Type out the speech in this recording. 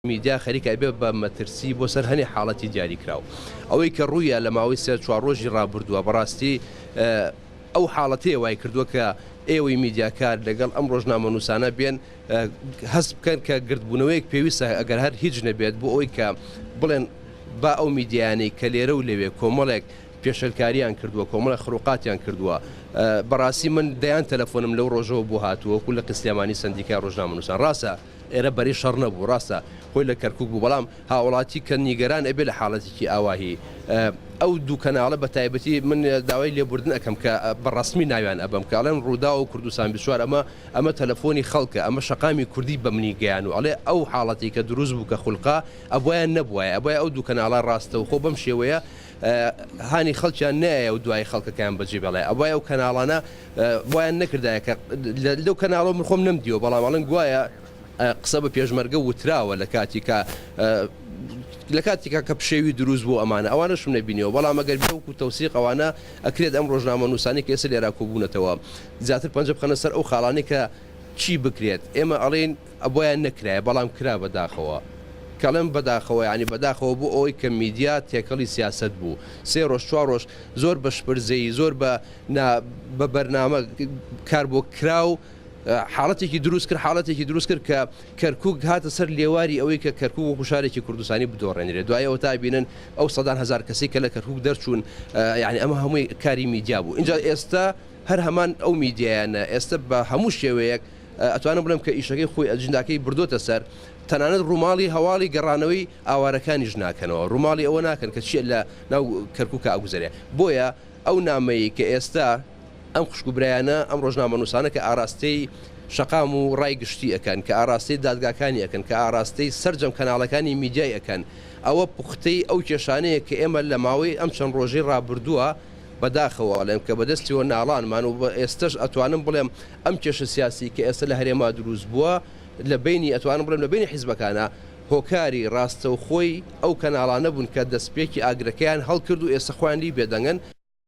میدیا خەریکە بێ بە مەترسی بۆ سەر هەنێ حاڵەتی دیاریکراوە ئەوەی کە ڕوویە لە ماوەی سێ چوار ڕۆژی ڕابردووە بەڕاستی ئەو حاڵەتەیە وای کردووە کە ئێوەی میدیاکار لەگەڵ ئەم ڕۆژنامە نووسانە بێن هەست بکەن کە گردبوونەوەیەک پێویستە ئەگەر هەر هیچ نەبێت بۆ ئەوی کە بڵێن با ئەو میدیانەی کە لێرە و لەوێ کۆمەڵێک پێشەلکاریان کردووە کۆمەڵە خڕوقاتیان کردووە بەڕاستی من دەیان تەلەفۆنم لەو ڕۆژەوە بۆ هاتووە کول لە قسلێمانی سندیکای ڕۆژنامە نووسان ڕاستە ئێرە بەری شەڕ نەبوو ڕاستە خۆی لە کەرکووک بوو بەڵام هاوڵاتی کە نیگەران ئەبێ لە حاڵەتێکی ئاواهی ئەو دوو کەناڵە بە تایبەتی من داوای لێبوردن ئەەکەم کە بەڕاستمی ناویان ئەبم کاڵێن ڕوودا و کوردستان 24 ئەمە تەلەفۆنی خەڵکە ئەمە شەقامی کوردی بە منی گەیان و ئەڵێ ئەو حاڵەتی کە دروست بوو کە خولقا ئەبوایان نەبووە ئەبای ئەو دوو کەناڵە ڕاستە و خۆ بەم شێوەیە هانی خەڵکیان نایە و دوای خەڵکەکان بەجێ بەڵێ ئەوای ئەو کەناڵانە بۆیان نەکردایە کە لەو کەناڵە من خۆم نەمدیەوە بەڵام ئەڵێن گوایە قسە بە پێشمەرگە وتراوە لە کاتێکا کە پشێوی دروست بۆ ئەمانە ئەوانەشم نەبینیەوە بەڵام ئەگەر بێوەکو تەوسیق ئەوانە ئەکرێت ئەم ڕۆژنامە نووسانی کە ئێستا لێرا کۆبوونەتەوە زیاتر پەنجە بخەنە سەر ئەو خاڵانەی کە چی بکرێت ئێمە ئەڵێن ئەبۆیان نەکرایە بەڵام کرا بەداخەوە کەڵێم بەداخەوە ینی بەداخەوە بوو ئەوەی کە میدیا تێکەڵی سیاست بوو سێ ڕۆژ چوار ڕۆژ زۆر بە شپرزەی زۆر بە بەرنامە کار بۆ کراو حاڵەتێکی دروست کرد کە کەرکووک هاتە سەر لێواری ئەوەی کە کەرکووک وەکو شارێکی کوردستانی بدۆڕێنرێت دوایەوە تا بینن ئەو سەدان هەزار کەسی کە لە کەرکووک دەرچوون یعنی ئەمە هەمووی کاری میدیا بوو اینجا ئێستا هەر هەمان ئەو میدیایانە ئێستا بە هەموو شێوەیەک ئەتوانم بڵێم کە ئیشەکەی خۆی ئەجنداکەی بردۆتە سەر تەنانەت ڕووماڵی هەواڵی گەڕانەوەی ئاوارەکانیش ناکەنەوە ڕووماڵی ئەوە ناکەن کە چیە لە ناو کەرکووکە ئاگوزارێ بۆیە ئەو نامەیە کە ئێستا ئەم خوشکوبرایانە ئەم ڕۆژنامە نووسانە کە ئاراستەی شەقام و ڕای گشتی ئەەکەن کە ئاراستەی دادگاکانی ئەەکەن کە ئاراستەی سەررجەم کەناڵەکانی میدیای ئەەکەن ئەوە پوختەی ئەو کێشانەیە کە ئێمە لە ماوەی ئەم چەند ڕۆژەی ڕابردووە بەداخەوە ئەڵێم کە بەدەستیەوە ناڵانمان و ئێستش ئەتوانم بڵێم ئەم کێشە سیاسی کە ئێستا لە هەرێما دروست بووە لە بینی ئەتوانم بڵێم لە بینی حیزبەکانە هۆکاری ڕاستە و خۆی ئەو کەناڵانە بوون کە دەستپێکی ئاگرەکەیان هەڵکرد و ئێستا خوێنی بێدەنگەن